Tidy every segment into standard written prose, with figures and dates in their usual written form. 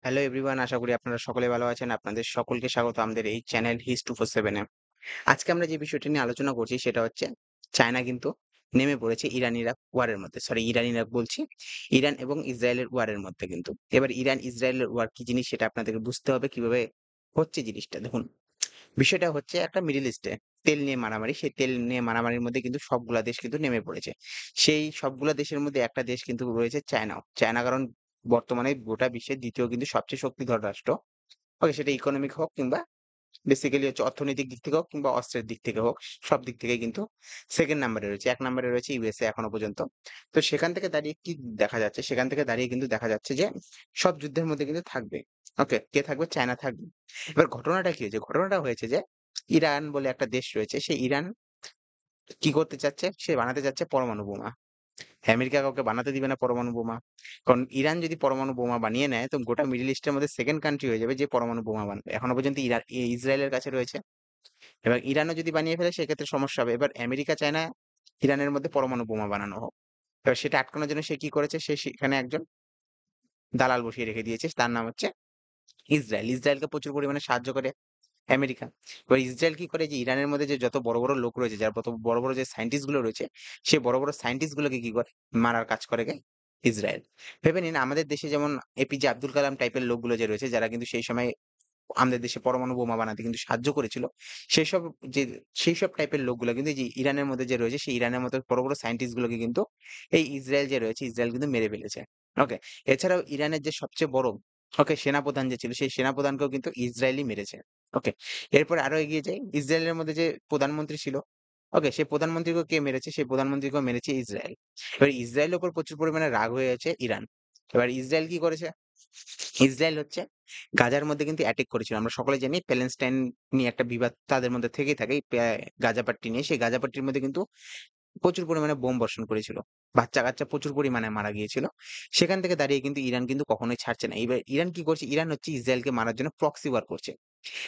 Hello everyone, আশা করি আপনারা সকলে ভালো আছেন। আপনাদের সকলকে স্বাগত আমাদের এই চ্যানেল His247 এ। আজকে আমরা যে বিষয়টি নিয়ে আলোচনা করছি সেটা হচ্ছে চায়না কিন্তু নেমে পড়েছে ইরান-ইরাক ওয়ারের মধ্যে। সরি, ইরান-ইরাক বলছি। ইরান এবং ইসরায়েলের ওয়ারের মধ্যে কিন্তু। এবার ইরান-ইসরায়েলের ওয়ার কি জিনিস সেটা আপনাদেরকে বুঝতে হবে কিভাবে হচ্ছে জিনিসটা। দেখুন, বিষয়টা হচ্ছে একটা মিডল ইস্টে তেল নিয়ে মারামারি। সেই তেল নিয়ে মারামারির মধ্যে কিন্তু সবগুলা দেশ কিন্তু নেমে পড়েছে। সেই সবগুলা দেশের মধ্যে একটা দেশ কিন্তু রয়েছে চায়নাও। চায়না কারণ বর্তমানে গোটা বিশ্বের ২য় কিন্তু সবচেয়ে শক্তিধর রাষ্ট্র। ওকে, সেটা ইকোনমিক হোক কিংবা বেসিক্যালি হচ্ছে অর্থনৈতিক দিক থেকে হোক কিংবা অস্ত্রের দিক থেকে হোক, সব দিক থেকেই কিন্তু 2nd নাম্বারে রয়েছে। ১ নাম্বারে রয়েছে ইউএসএ এখনো পর্যন্ত। তো সেখান থেকে দাঁড়িয়ে কি দেখা যাচ্ছে? সেখান থেকে দাঁড়িয়ে কিন্তু দেখা যাচ্ছে যে সব যুদ্ধের মধ্যে কিন্তু থাকবে। ওকে, কে থাকবে? চায়না থাকবে। এবার ঘটনাটা কি হয়েছে? ঘটনাটা হয়েছে যে ইরান বলে একটা দেশ রয়েছে। সেই ইরান কি করতে চাচ্ছে? সে বানাতে চাচ্ছে পরমাণু বোমা। আমেরিকা কাউকে বানাতে দিবে না পরমাণু বোমা। কারণ ইরান যদি পরমাণু বোমা বানিয়ে নেয় তো গোটা মিডল ইস্টের মধ্যে 2nd কান্ট্রি হয়ে যাবে যে পরমাণু বোমা বানাবে। এখনো পর্যন্ত ইসরায়েলের কাছে রয়েছে। এবার ইরানও যদি বানিয়ে ফেলে সেক্ষেত্রে সমস্যা হবে। এবার আমেরিকা চায় না ইরানের মধ্যে পরমাণু বোমা বানানো হোক। এবার সেটা আটকানোর জন্য সে কি করেছে? সে সেখানে একজন দালাল বসিয়ে রেখে দিয়েছে। তার নাম হচ্ছে ইসরায়েল। ইসরায়েলকে প্রচুর পরিমাণে সাহায্য করে আমেরিকা। এবার ইসরায়েল কি করে? যে ইরানের মধ্যে যে যত বড়, বড় লোক রয়েছে, যার বড়, বড় যে সায়েন্টিস্ট গুলো রয়েছে, সেই বড়, বড় সায়েন্টিস্ট গুলোকে কি করে? মারার কাজ করে কে? ইসরায়েল। ভেবে নিন আমাদের দেশে যেমন এপিজে আব্দুল কালাম টাইপের লোকগুলো যে রয়েছে, যারা কিন্তু সেই সময় আমাদের দেশে পরমাণু বোমা বানাতে কিন্তু সাহায্য করেছিল। সেসব যে সেইসব টাইপের লোকগুলো কিন্তু এই যে ইরানের মধ্যে যে রয়েছে, সেই ইরানের মতো বড়, বড় সায়েন্টিস্ট গুলোকে কিন্তু এই ইসরায়েল যে রয়েছে, ইসরায়েল কিন্তু মেরে ফেলেছে। ওকে? এছাড়াও ইরানের যে সবচেয়ে বড় সেনাপ্রধান যে ছিল, সেই সেনাপ্রধানকেও কিন্তু ইসরায়েলই মেরেছে। ওকে? এরপরে আরো এগিয়ে যাই। ইসরায়েলের মধ্যে যে প্রধানমন্ত্রী ছিল, ওকে? সেই প্রধানমন্ত্রীকেও কে মেরেছে? সেই প্রধানমন্ত্রীকেও মেরেছে ইসরায়েল। এবার ইসরায়েলের উপর প্রচুর পরিমাণে রাগ হয়ে আছে ইরান। এবার ইসরায়েল কি করেছে? ইসরায়েল হচ্ছে গাজার মধ্যে কিন্তু অ্যাটাক করেছিল। আমরা সকলে জানি প্যালেস্টাইন নিয়ে একটা বিবাদ তাদের মধ্যে থেকেই থাকে। এই গাজা পাট্টি নিয়ে। সেই গাজা পাট্টির মধ্যে কিন্তু প্রচুর পরিমাণে বোম বর্ষণ করেছিল। বাচ্চা-কাচ্চা প্রচুর পরিমাণে মারা গিয়েছিল। সেখান থেকে দাঁড়িয়ে কিন্তু ইরান কিন্তু কখনোই ছাড়ছে না। এবার ইরান কি করছে? ইরান হচ্ছে ইসরায়েলকে মারার জন্য প্রক্সি ওয়ার করছে।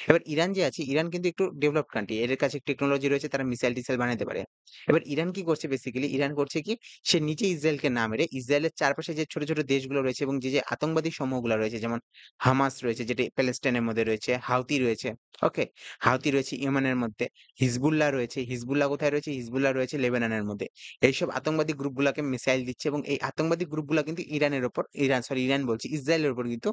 এবার ইরান যে আছে, ইরান কিন্তু একটু ডেভেলপড কান্ট্রি। এদের কাছে টেকনোলজি রয়েছে, তারা মিসাইল-টিসাইল বানাইতে পারে। এবার ইরান কি করছে বেসিক্যালি? ইরান করছে কি? সে নিজে ইসরায়েলকে না মেরে ইসরায়েলের চারপাশে যে ছোট, ছোট দেশগুলো রয়েছে এবং যে আতঙ্কবাদী সমূহগুলা রয়েছে, যেমন হামাস রয়েছে যেটি প্যালেস্টাইনের মধ্যে রয়েছে, হাউথি রয়েছে, ওকে? হাউথি রয়েছে ইয়েমেনের মধ্যে, হিজবুল্লাহ রয়েছে। হিজবুল্লাহ কোথায় রয়েছে? হিজবুল্লাহ রয়েছে লেবাননের মধ্যে। এইসব আতঙ্কবাদী গ্রুপগুলাকে মিসাইল দিচ্ছে এবং এই আতঙ্কবাদী গ্রুপগুলা কিন্তু ইরান বলছি, ইসরায়েলের উপর কিন্তু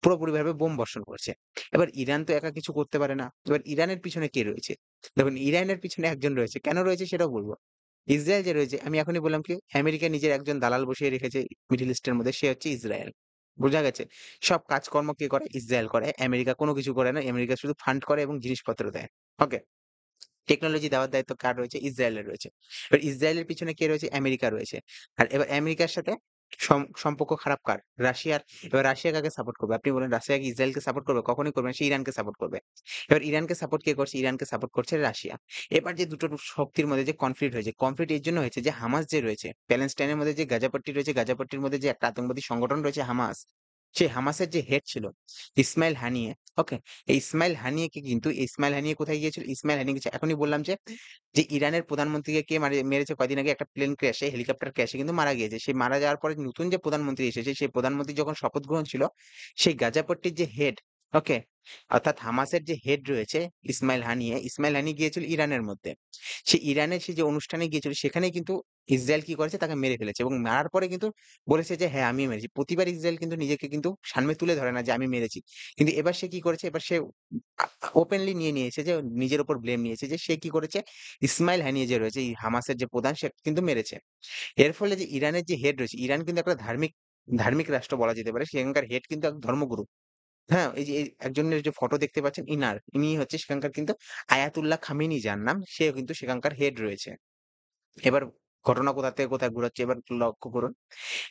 পুরোপুরিভাবে বোম বর্ষণ করছে। এবার ইরান তো একা কিছু করতে পারে না। এবার ইরানের পিছনে কে রয়েছে? দেখুন, ইরানের পিছনে একজন রয়েছে। কেন রয়েছে সেটাও বলব। ইসরায়েল যে রয়েছে, আমি এখনই বললাম কি আমেরিকা নিজের একজন দালাল বসিয়ে রেখেছে মিডল ইস্টের মধ্যে, সে হচ্ছে ইসরায়েল। বোঝা গেছে? সব কাজকর্ম কে করে? ইসরায়েল করে। আমেরিকা কোনো কিছু করে না। আমেরিকা শুধু ফান্ড করে এবং জিনিসপত্র দেয়। ওকে? টেকনোলজি দেওয়ার দায়িত্ব কার রয়েছে? ইসরায়েলের রয়েছে। এবার ইসরায়েলের পিছনে কে রয়েছে? আমেরিকা রয়েছে। আর এবার আমেরিকার সাথে সম্পর্ক খারাপ কার? রাশিয়ার। এবার রাশিয়া কাকে সাপোর্ট করবে? আপনি বলেন রাশিয়া কি ইসরায়েলকে সাপোর্ট করবে? কখনোই করবে না। সে ইরানকে সাপোর্ট করবে। এবার ইরানকে সাপোর্ট কে করছে? ইরানকে সাপোর্ট করছে রাশিয়া। এবার যে দুটো শক্তির মধ্যে যে কনফ্লিক্ট হয়েছে, কনফ্লিক্ট এর জন্য হয়েছে যে হামাস যে রয়েছে, প্যালেস্টাইনের মধ্যে যে গাজাপট্টি রয়েছে, গাজাপট্টির মধ্যে যে একটা আতঙ্কবাদী সংগঠন রয়েছে হামাস, সেই হামাসের যে হেড ছিল ইসমাইল হানিয়ে, ওকে? এই ইসমাইল হানিয়েকে কিন্তু ইসমাইল হানিয়ে কোথায় গিয়েছিল? ইসমাইল হানিয়ে গেছে, এখনই বললাম যে ইরানের প্রধানমন্ত্রীকে কে মেরেছে কয়দিন আগে? একটা প্লেন ক্র্যাশে, হেলিকপ্টার ক্র্যাশে কিন্তু মারা গিয়েছে। সেই মারা যাওয়ার পরে নতুন যে প্রধানমন্ত্রী এসেছে, সেই প্রধানমন্ত্রী যখন শপথ গ্রহণ ছিল, সেই গাজাপট্টির যে হেড, ওকে? অর্থাৎ হামাসের যে হেড রয়েছে ইসমাইল হানিয়ে গিয়েছিল ইরানের মধ্যে। সে ইরানের সে যে অনুষ্ঠানে গিয়েছিল সেখানেই কিন্তু ইসরায়েল কি করেছে? তাকে মেরে ফেলেছে এবং মারার পরে কিন্তু বলেছে যে, "হ্যাঁ, আমিই মেরেছি।" প্রতিবার ইসরায়েল কিন্তু নিজেকে কিন্তু সামনে তুলে ধরে না যে, "আমি মেরেছি।" কিন্তু এবার সে কি করেছে? এবার সে আ ওপেনলি নিয়ে নিয়েছে যে নিজের উপর ব্লেম নিয়েছে যে সে কি করেছে? ইসমাইল হানিয়ে যে রয়েছে এই হামাসের যে প্রধান সে কিন্তু মেরেছে। এর ফলে যে ইরানের যে হেড রয়েছে, ইরান কিন্তু একটা ধার্মিক রাষ্ট্র বলা যেতে পারে। সেখানকার হেড কিন্তু এক ধর্মগুরু। হ্যাঁ? এই যে একজনের যে ফটো দেখতে পাচ্ছেন ইনি হচ্ছে সেখানকার কিন্তু আয়াতুল্লাহ খামেনি যার নাম, সেও কিন্তু সেখানকার হেড রয়েছে। এবার ঘটনা কোথা থেকে কোথায় ঘুরাচ্ছে এবার লক্ষ্য করুন।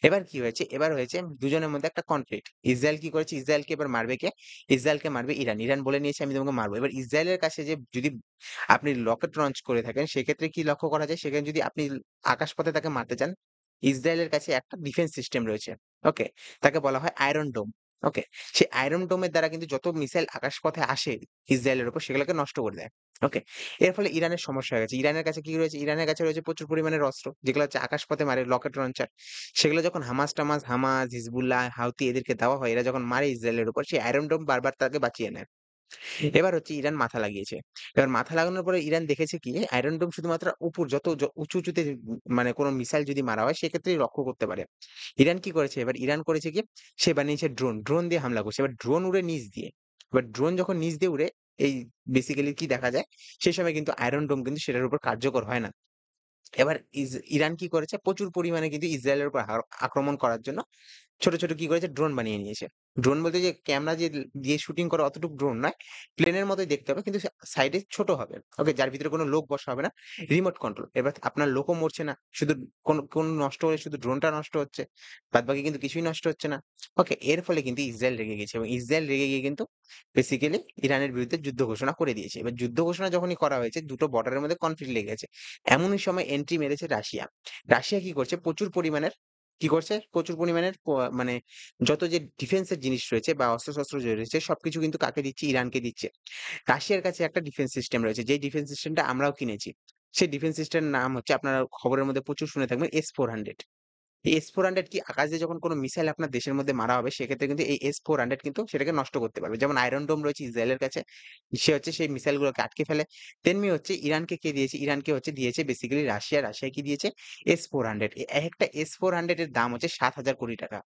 এবার কি হয়েছে? এবার হয়েছে দুজনের মধ্যে একটা কনফ্লিক্ট। ইসরায়েল কি করেছে? ইসরায়েলকে এবার মারবে কে? ইসরায়েলকে মারবে ইরান। ইরান বলে নিয়েছে আমি তোমাকে মারব। এবার ইসরায়েলের কাছে যে যদি আপনি রকেট লঞ্চ করে থাকেন সেক্ষেত্রে কি লক্ষ্য করা যায়? সেখানে যদি আপনি আকাশপথে তাকে মারতে চান, ইসরায়েলের কাছে একটা ডিফেন্স সিস্টেম রয়েছে। ওকে? তাকে বলা হয় আয়রন ডোম। ওকে? সেই আয়রন ডোমের দ্বারা কিন্তু যত মিসাইল আকাশপথে আসে ইসরায়েলের উপর সেগুলোকে নষ্ট করে দেয়। ওকে? এর ফলে ইরানের সমস্যা হয়ে গেছে। ইরানের কাছে কি রয়েছে? ইরানের কাছে রয়েছে প্রচুর পরিমাণের অস্ত্র, যেগুলো হচ্ছে আকাশপথে মারে রকেট লঞ্চার। সেগুলো যখন হামাস, হিজবুল্লাহ, হাউথি এদেরকে দেওয়া হয়, এরা যখন মারে ইসরায়েলের উপর, সেই আয়রন ডোম বারবার তাকে বাঁচিয়ে নেয়। এবার হচ্ছে ইরান মাথা লাগিয়েছে। এবার মাথা লাগানোর পরে ইরান দেখেছে কি আয়রন ডোম শুধুমাত্র উপর যত উঁচুতে মানে কোন মিসাইল যদি মারা হয় সেক্ষেত্রেই লক্ষ্য করতে পারে। ইরান কি করেছে? এবার ইরান করেছে কি সে বানিয়েছে ড্রোন। ড্রোন দিয়ে হামলা করছে। এবার ড্রোন উড়ে নিচ দিয়ে। এবার ড্রোন যখন নিচ দিয়ে উড়ে এই বেসিক্যালি কি দেখা যায়? সেই সময় কিন্তু আয়রন ডোম কিন্তু সেটার উপর কার্যকর হয় না। এবার ইরান কি করেছে? প্রচুর পরিমাণে কিন্তু ইসরায়েলের উপর আক্রমণ করার জন্য ছোট কি করেছে? ড্রোন বানিয়ে নিয়েছে। ড্রোন বলতে যে ক্যামেরা দিয়ে শুটিং করা অতটুকু ড্রোন নয়। প্লেনের মতোই দেখতে হবে কিন্তু সাইডে ছোট হবে। ওকে? যার ভিতরে কোনো লোক বসা হবে না। Remote control. এবার আপনার লোকও মরছে না। শুধু কোন নষ্ট হলে শুধু ড্রোনটা নষ্ট হচ্ছে। বাদবাকি কিন্তু কিছুই নষ্ট হচ্ছে না। ওকে? এর ফলে কিন্তু ইসরায়েল রেগে গেছে এবং ইসরায়েল রেগে গিয়ে কিন্তু বেসিক্যালি ইরানের বিরুদ্ধে যুদ্ধ ঘোষণা করে দিয়েছে। এবার যুদ্ধ ঘোষণা যখনই করা হয়েছে, দুটো বর্ডারের মধ্যে কনফ্লিক্ট লেগে গেছে। এমনই সময় এন্ট্রি মেরেছে রাশিয়া। রাশিয়া কি করছে? প্রচুর পরিমাণের মানে যত যে ডিফেন্স এর জিনিস রয়েছে বা অস্ত্র-শস্ত্র যে রয়েছে সবকিছু কিন্তু কাকে দিচ্ছে? ইরানকে দিচ্ছে। রাশিয়ার কাছে একটা ডিফেন্স সিস্টেম রয়েছে। যেই ডিফেন্স সিস্টেমটা আমরাও কিনেছি। সেই ডিফেন্স সিস্টেমের নাম হচ্ছে আপনারা খবরের মধ্যে প্রচুর শুনে থাকবেন S-400 এই S-400 কি আকাশ দিয়ে যখন কোন মিসাইল আপনার দেশের মধ্যে মারা হবে সেক্ষেত্রে কিন্তু এই S-400 কিন্তু সেটাকে নষ্ট করতে পারবে। যেমন আয়রন ডোম রয়েছে ইসরায়েলের কাছে। সে হচ্ছে সেই মিসাইল গুলোকে আটকে ফেলে। তেমনি হচ্ছে ইরানকে কে দিয়েছে? ইরানকে হচ্ছে দিয়েছে বেসিক্যালি রাশিয়া। রাশিয়া কি দিয়েছে? S-400 একেকটা S-400 এর দাম হচ্ছে ৳৭,০০০ কোটি টাকা।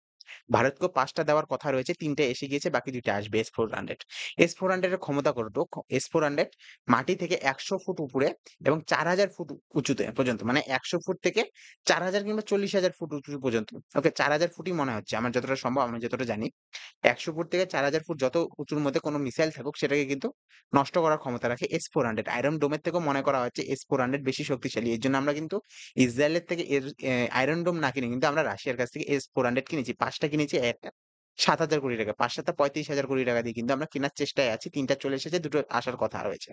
ভারতকেও ৫ টা দেওয়ার কথা রয়েছে। ৩ টা এসে গিয়েছে, বাকি ২ টা আসবে S-400 S-400 এর ক্ষমতা কতটুক? S-400 মাটি থেকে ১০০ ফুট উপরে এবং ৪,০০০ ফুট উঁচুতে পর্যন্ত। মানে ১০০ ফুট থেকে ৪,০০০ কিংবা ৪০,০০০ ফুট উঁচু পর্যন্ত। ওকে ৪,০০০ ফুটই মনে হচ্ছে আমার যতটা সম্ভব, আমি যতটা জানি। ১০০ ফুট থেকে ৪,০০০ ফুট যত উঁচুর মধ্যে কোনো মিসাইল থাকুক সেটাকে কিন্তু নষ্ট করার ক্ষমতা রাখে S-400 আয়রন ডোমের থেকেও মনে করা হচ্ছে S-400 বেশি শক্তিশালী। এর জন্য আমরা কিন্তু ইসরায়েলের থেকে আয়রন ডোম না কিনে কিন্তু আমরা রাশিয়ার কাছ থেকে S-400 কিনেছি। ৫ টা কিনেছি একটা ৳৭,০০০ কোটি টাকা। ৫ ৭ ৳৩৫,০০০ কোটি টাকা দিয়ে কিন্তু আমরা কেনার চেষ্টায় আছি। ৩ টা চলে এসেছে, ২ টো আসার কথা রয়েছে।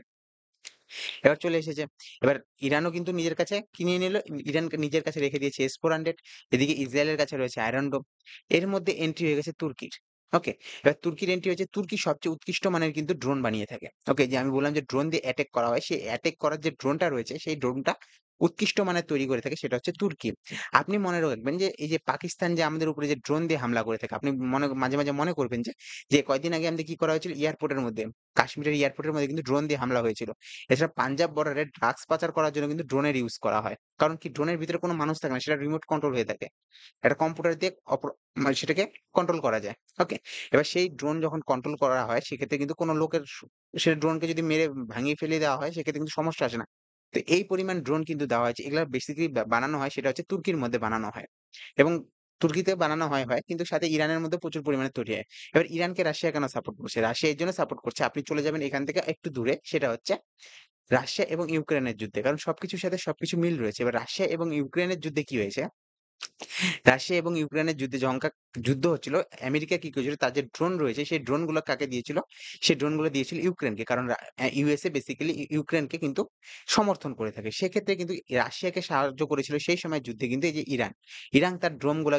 এবার চলে এসেছে। এবার ইরানও কিন্তু নিজের কাছে কিনিয়ে নিল। ইরান নিজের কাছে রেখে দিয়েছে S-400 এদিকে ইসরায়েলের কাছে রয়েছে আয়রন ডোম। এর মধ্যে এন্ট্রি হয়ে গেছে তুর্কির। ওকে? এবার তুর্কির এন্ট্রি হয়েছে তুর্কি সবচেয়ে উৎকৃষ্ট মানের কিন্তু ড্রোন বানিয়ে থাকে। ওকে? যে আমি বললাম যে ড্রোন দিয়ে অ্যাটাক করা হয়, সেই অ্যাটাক করার যে ড্রোনটা রয়েছে সেই ড্রোনটা উৎকৃষ্ট মানের তৈরি করে থাকে সেটা হচ্ছে তুর্কি। আপনি মনে রাখবেন যে এই যে পাকিস্তান যে আমাদের উপরে যে ড্রোন দিয়ে হামলা করে থাকে আপনি মাঝে মনে করবেন যে কয়েকদিন আগে আমাদের কি করা হয়েছিল এয়ারপোর্টের মধ্যে, কাশ্মীরের এয়ারপোর্টের মধ্যে কিন্তু ড্রোন দিয়ে হামলা হয়েছিল। এছাড়া পাঞ্জাব বর্ডারে ড্রাগস পাচার করার জন্য কিন্তু ড্রোনের ইউজ করা হয়। কারণ কি ড্রোনের ভিতরে কোনো মানুষ থাকে না, সেটা রিমোট কন্ট্রোল হয়ে থাকে। একটা কম্পিউটার দিয়ে মানে সেটাকে কন্ট্রোল করা যায়। ওকে? এবার সেই ড্রোন যখন কন্ট্রোল করা হয় সেক্ষেত্রে কিন্তু কোনো লোকের সে ড্রোনকে যদি মেরে ভাঙিয়ে ফেলে দেওয়া হয় সেক্ষেত্রে কিন্তু সমস্যা আসে না। তো এই পরিমাণ ড্রোন কিন্তু দেওয়া হয়েছে। এগুলা বেসিক্যালি বানানো হয় সেটা হচ্ছে তুর্কির মধ্যে বানানো হয়। এবং তুর্কিতে বানানো হয় কিন্তু সাথে ইরানের মধ্যে প্রচুর পরিমাণে তৈরি হয়। এবার ইরানকে রাশিয়া কেন সাপোর্ট করছে? রাশিয়া এর জন্য সাপোর্ট করছে আপনি চলে যাবেন এখান থেকে একটু দূরে, সেটা হচ্ছে রাশিয়া এবং ইউক্রেনের যুদ্ধে। কারণ সবকিছুর সাথে সবকিছু মিল রয়েছে। এবার রাশিয়া এবং ইউক্রেনের যুদ্ধে কি হয়েছে? রাশিয়া এবং ইউক্রেনের যুদ্ধে যখন যুদ্ধ হচ্ছিল, আমেরিকা কি করেছিল? তার যে ড্রোন রয়েছে সেই ড্রোন গুলো কাকে দিয়েছিল? সেই ড্রোন গুলো দিয়েছিল ইউক্রেনকে। কারণ ইউএসএ বেসিক্যালি ইউক্রেনকে কিন্তু সমর্থন করে থাকে। সেক্ষেত্রে কিন্তু রাশিয়াকে সাহায্য করেছিল সেই সময় যুদ্ধে কিন্তু এই যে ইরান। ইরান তার ড্রোন গুলা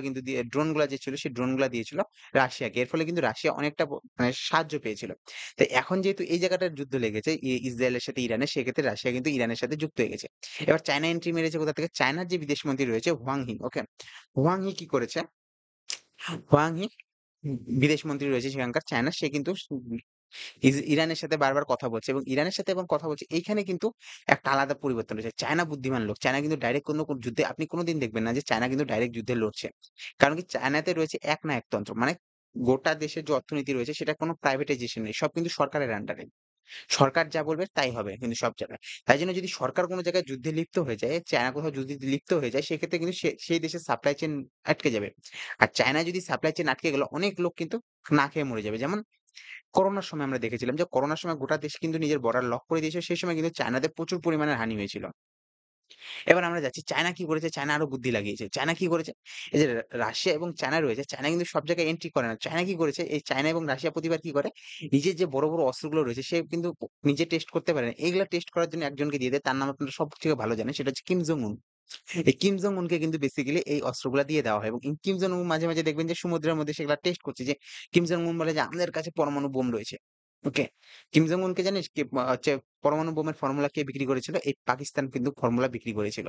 যে ছিল সেই ড্রোন গুলা দিয়েছিল রাশিয়াকে। এর ফলে কিন্তু রাশিয়া অনেকটা মানে সাহায্য পেয়েছিল। তো এখন যেহেতু এই জায়গাটার যুদ্ধ লেগেছে ইসরায়েলের সাথে ইরানের, সেক্ষেত্রে রাশিয়া কিন্তু ইরানের সাথে যুক্ত হয়ে গেছে। এবার চায়না এন্ট্রি মেরেছে কোথা থেকে? চায়নার যে বিদেশমন্ত্রী রয়েছে হোয়াং হি, ওকে? হোয়াং হি কি করেছে? হোয়াং হি বিদেশ মন্ত্রী রয়েছে সেখানকার চায়নার। সে কিন্তু ইরানের সাথে বারবার কথা বলছে এবং ইরানের সাথে এবং কথা বলছে। এইখানে কিন্তু একটা আলাদা পরিবর্তন হয়েছে। চায়না বুদ্ধিমান লোক। চায়না কিন্তু ডাইরেক্ট কোন যুদ্ধে আপনি কোনদিন দেখবেন না যে চায়না কিন্তু ডাইরেক্ট যুদ্ধে লড়ছে। কারণ কি চায়নাতে রয়েছে এক না একতন্ত্র। মানে গোটা দেশের যে অর্থনীতি রয়েছে সেটা কোন প্রাইভেটাইজেশন নেই। সব কিন্তু সরকারের আন্ডারে। সরকার যা বলবে তাই হবে কিন্তু সব জায়গায়। তাই জন্য যদি সরকার কোন জায়গায় যুদ্ধে লিপ্ত হয়ে যায়, চায়না কোথাও যুদ্ধে লিপ্ত হয়ে যায়, সেক্ষেত্রে কিন্তু সেই দেশের সাপ্লাই চেইন আটকে যাবে। আর চায়নায় যদি সাপ্লাই চেইন আটকে গেল, অনেক লোক কিন্তু না খেয়ে মরে যাবে। যেমন করোনার সময় আমরা দেখেছিলাম যে করোনার সময় গোটা দেশ কিন্তু নিজের বর্ডার লক করে দিয়েছিল। সেই সময় কিন্তু চায়নাতে প্রচুর পরিমাণের হানি হয়েছিল। এবার আমরা যাচ্ছি চায়না কি করেছে? চায়না আরো বুদ্ধি লাগিয়েছে। চায়না কি করেছে? এই যে রাশিয়া এবং চায়না রয়েছে, চায়না কিন্তু সব জায়গায় এন্ট্রি করে না। চায়না কি করেছে? এই চায়না এবং রাশিয়া প্রতিবার কি করে? নিজের যে বড় অস্ত্রগুলো রয়েছে সে কিন্তু নিজে টেস্ট করতে পারে না। এগুলা টেস্ট করার জন্য একজনকে দিয়ে দেয়। তার নাম আপনারা সব থেকে ভালো জানেন। সেটা হচ্ছে কিম জং উন। এই কিম জং উনকে কিন্তু বেসিক্যালি এই অস্ত্রগুলা দিয়ে দেওয়া হয় এবং কিম জং উন মাঝে, মাঝে দেখবেন যে সমুদ্রের মধ্যে সেগুলা টেস্ট করছে যে কিম জং উন বলে যে আমাদের কাছে পরমাণু বোম রয়েছে। ওকে? কিম জং উনকে জানিস কে হচ্ছে পরমাণু বোমের ফর্মুলা কে বিক্রি করেছিল? এই পাকিস্তান কিন্তু ফর্মুলা বিক্রি করেছিল।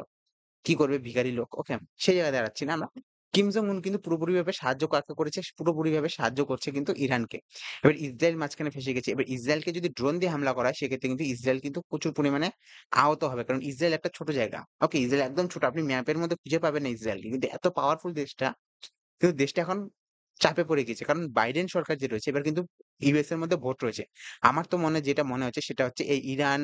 কি করবে ভিখারি লোক, ওকে? সেই জায়গায় দাঁড়াচ্ছি না আমরা। কিম জং উন কিন্তু পুরোপুরিভাবে সাহায্য কাকে করেছে? পুরোপুরিভাবে সাহায্য করছে কিন্তু ইরানকে। এবার ইসরায়েল মাঝখানে ফেঁসে গেছে। এবার ইসরায়েলকে যদি ড্রোন দিয়ে হামলা করা হয় সেক্ষেত্রে কিন্তু ইসরায়েল কিন্তু প্রচুর পরিমাণে আহত হবে। কারণ ইসরায়েল একটা ছোট জায়গা। ওকে? ইসরায়েল একদম ছোট। আপনি ম্যাপের মধ্যে খুঁজে পাবেন না ইসরায়েলকে। কিন্তু এত পাওয়ারফুল দেশটা, কিন্তু দেশটা এখন চাপে পড়ে গেছে। কারণ বাইডেন সরকার যে রয়েছে এবার কিন্তু ইউএস এর মধ্যে ভোট রয়েছে। আমার তো যেটা মনে হচ্ছে সেটা হচ্ছে এই ইরান,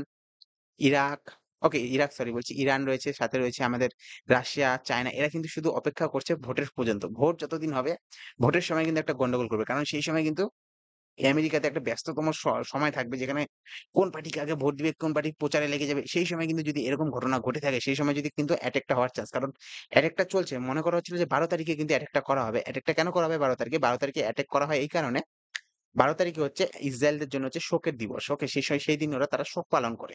ইরাক, ওকে ইরাক সরি বলছি, ইরান রয়েছে, সাথে রয়েছে আমাদের রাশিয়া, চায়না এরা কিন্তু শুধু অপেক্ষা করছে ভোটের পর্যন্ত। ভোট যতদিন হবে, ভোটের সময় কিন্তু একটা গন্ডগোল করবে। কারণ সেই সময় কিন্তু আমেরিকাতে একটা ব্যস্ততম সময় থাকবে যেখানে কোন পার্টিকে আগে ভোট দিবে, কোন পার্টি প্রচারে লেগে যাবে। সেই সময় কিন্তু যদি এরকম ঘটনা ঘটে থাকে, সেই সময় যদি কিন্তু অ্যাটাকটা হওয়ার চান্স। কারণ অ্যাটাকটা চলছে। মনে করা হচ্ছিল যে ১২ তারিখে কিন্তু অ্যাটাকটা করা হবে। অ্যাটাকটা কেন করা হবে ১২ তারিখে? ১২ তারিখে অ্যাটাক করা হয় এই কারণে ১২ তারিখে হচ্ছে ইসরায়েলদের জন্য হচ্ছে শোকের দিবস। ওকে? সেই দিন ওরা তারা শোক পালন করে।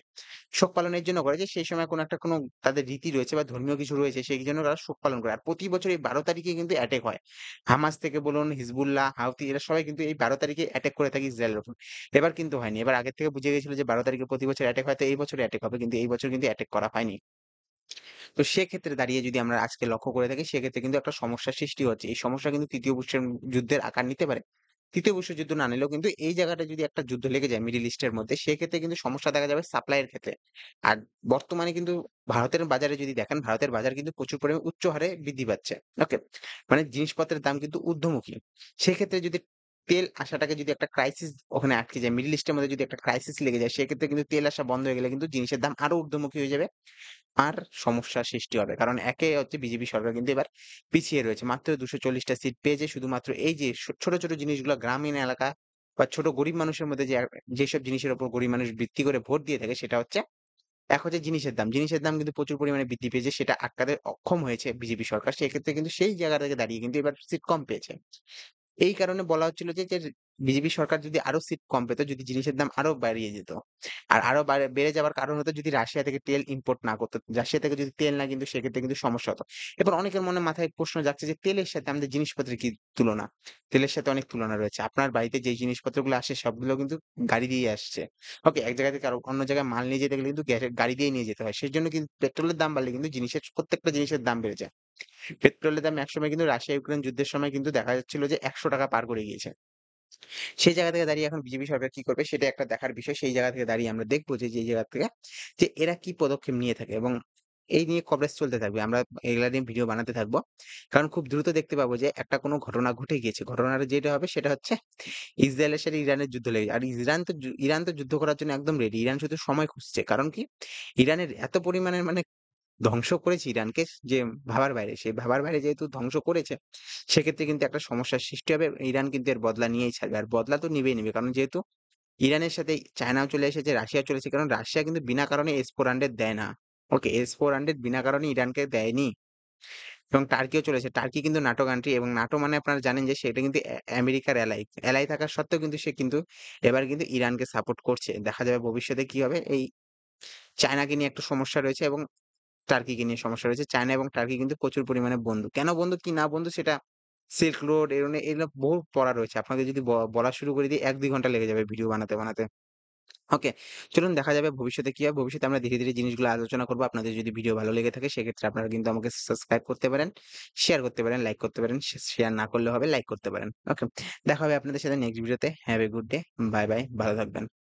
শোক পালনের জন্য করে যে সেই সময় কোনো তাদের রীতি রয়েছে বা ধর্মীয় কিছু রয়েছে সেই জন্য তারা শোক পালন করে। আর প্রতি বছর এই ১২ তারিখে কিন্তু অ্যাটাক হয়। হামাস থেকে বলুন, হিজবুল্লাহ, হাউথি এরা সবাই কিন্তু এই ১২ তারিখে অ্যাটাক করে থাকে ইসরায়েলের উপর। এবার কিন্তু হয়নি। এবার আগের থেকে বুঝে গেছিল যে ১২ তারিখে প্রতি বছর অ্যাটাক হয় তো এই বছরও অ্যাটাক হবে। কিন্তু এই বছর কিন্তু অ্যাটাক করা হয়নি। তো সেক্ষেত্রে দাঁড়িয়ে যদি আমরা আজকে লক্ষ্য করে থাকি সেক্ষেত্রে কিন্তু একটা সমস্যার সৃষ্টি হচ্ছে। এই সমস্যা কিন্তু ৩য় বিশ্বের যুদ্ধের আকার নিতে পারে। ৩য় বিশ্বযুদ্ধ না নিলেও কিন্তু এই জায়গাটায় যদি একটা যুদ্ধ লেগে যায় মিডল ইস্টের মধ্যে সেক্ষেত্রে কিন্তু সমস্যা দেখা যাবে সাপ্লাই এর ক্ষেত্রে। আর বর্তমানে কিন্তু ভারতের বাজারে যদি দেখেন ভারতের বাজার কিন্তু প্রচুর পরিমাণে উচ্চ হারে বৃদ্ধি পাচ্ছে। ওকে? মানে জিনিসপত্রের দাম কিন্তু ঊর্ধ্বমুখী। সেক্ষেত্রে যদি তেল আসাটাকে যদি একটা ক্রাইসিস ওখানে আটকে যায়, মিডল ইস্টের মধ্যে যদি একটা ক্রাইসিস লেগে যায় সেক্ষেত্রে কিন্তু তেল আসা বন্ধ হয়ে গেলে কিন্তু জিনিসের দাম আরো ঊর্ধ্বমুখী হয়ে যাবে। আর সমস্যার সৃষ্টি হবে। কারণ একে হচ্ছে বিজেপি সরকার কিন্তু এবার পিছিয়ে রয়েছে। মাত্র ২৪০ টা সিট পেয়েছে শুধুমাত্র এই যে ছোট, ছোট জিনিসগুলা গ্রামীণ এলাকা বা ছোট গরিব মানুষের মধ্যে যেসব জিনিসের উপর গরিব মানুষ ভিত্তি করে ভোট দিয়ে থাকে সেটা হচ্ছে এক হচ্ছে জিনিসের দাম। জিনিসের দাম কিন্তু প্রচুর পরিমাণে বৃদ্ধি পেয়েছে সেটা আটকাতে অক্ষম হয়েছে বিজেপি সরকার। সেক্ষেত্রে কিন্তু সেই জায়গা থেকে দাঁড়িয়ে কিন্তু এবার সিট কম পেয়েছে। এই কারণে বলা হচ্ছিল যে বিজেপি সরকার যদি আরো সিট কম পেত, যদি জিনিসের দাম আরো বাড়িয়ে যেত। আর আরো বেড়ে যাওয়ার কারণ হতো যদি রাশিয়া থেকে তেল ইম্পোর্ট না করত। রাশিয়া থেকে যদি তেল না কিনতো সেক্ষেত্রে কিন্তু সমস্যা হতো। এবার অনেকের মাথায় প্রশ্ন জাগছে যে তেলের সাথে আমাদের জিনিসপত্রের কি তুলনা? তেলের সাথে অনেক তুলনা রয়েছে। আপনার বাড়িতে যেই জিনিসপত্রগুলো আসে সবগুলো কিন্তু গাড়ি দিয়েই আসছে। ওকে? এক জায়গা থেকে অন্য জায়গায় মাল নিয়ে যেতে গেলে কিন্তু গাড়ি দিয়েই নিয়ে যেতে হয়। সেজন্য কিন্তু পেট্রোলের দাম বাড়লে কিন্তু প্রত্যেকটা জিনিসের দাম বেড়ে যায়। পেট্রোলের দাম একসময় কিন্তু রাশিয়া-ইউক্রেন যুদ্ধের সময় কিন্তু দেখা যাচ্ছিল যে ৳১০০ পার করে গিয়েছে। সেই জায়গা থেকে দাঁড়িয়ে এখন বিজেপি সরকার কি করবে সেটা একটা দেখার বিষয়। সেই জায়গা থেকে দাঁড়িয়ে আমরা দেখব যে, যে জায়গা থেকে যে এরা কি পদক্ষেপ নিয়ে থাকে এবং এই নিয়ে কভারেজ চলতে থাকবে। আমরা এগুলা নিয়ে ভিডিও বানাতে থাকবো। কারণ খুব দ্রুত দেখতে পাবো যে একটা কোনো ঘটনা ঘটে গিয়েছে। ঘটনাটা যেটা হবে সেটা হচ্ছে ইসরায়েলের সাথে ইরানের যুদ্ধ লেগে আর ইরান তো যুদ্ধ করার জন্য একদম রেডি। ইরান শুধু সময় খুঁজছে। কারণ কি? ইরানের এত পরিমাণে ধ্বংস করেছে ইরানকে যে ভাবার বাইরে। সে ভাবার বাইরে যেহেতু ধ্বংস করেছে, সেক্ষেত্রে কিন্তু একটা সমস্যার সৃষ্টি হবে। ইরান কিন্তু এর বদলা নিয়েই ছাড়বে। আর বদলা তো নিবেই নিবে। কারণ যেহেতু ইরানের সাথে চায়নাও চলে এসেছে, রাশিয়া চলে এসেছে। কারণ রাশিয়া কিন্তু বিনা কারণে S-400 দেয় না। ওকে? S-400 বিনা কারণে ইরানকে দেয়নি। এবং টার্কিও চলে এসেছে। টার্কি কিন্তু ন্যাটো কান্ট্রি এবং ন্যাটো মানে আপনারা জানেন যে সেটা কিন্তু আমেরিকার এলাই। এলাই থাকা সত্ত্বেও কিন্তু সে কিন্তু এবার কিন্তু ইরানকে সাপোর্ট করছে। দেখা যাবে ভবিষ্যতে কি হবে। এই চায়নাকে নিয়ে একটু সমস্যা রয়েছে এবং টার্কিকে নিয়ে সমস্যা রয়েছে। চায়না এবং টার্কি কিন্তু প্রচুর পরিমাণে বন্ধু। কেন বন্ধু কি না বন্ধু সেটা সিল্ক রোড এগুলো বহু পড়া রয়েছে। আপনাকে যদি বলা শুরু করে দিই ১-২ ঘন্টা লেগে যাবে ভিডিও বানাতে। ওকে? চলুন দেখা যাবে ভবিষ্যতে কি হয়। ভবিষ্যতে আমরা ধীরে, ধীরে জিনিসগুলো আলোচনা করব। আপনাদের যদি ভিডিও ভালো লেগে থাকে সেক্ষেত্রে আপনারা কিন্তু আমাকে সাবস্ক্রাইব করতে পারেন, শেয়ার করতে পারেন, লাইক করতে পারেন। শেয়ার না করলেও হবে, লাইক করতে পারেন। ওকে? দেখা হবে আপনাদের সাথে নেক্সট ভিডিওতে। Have a good day. Bye, bye. ভালো থাকবেন।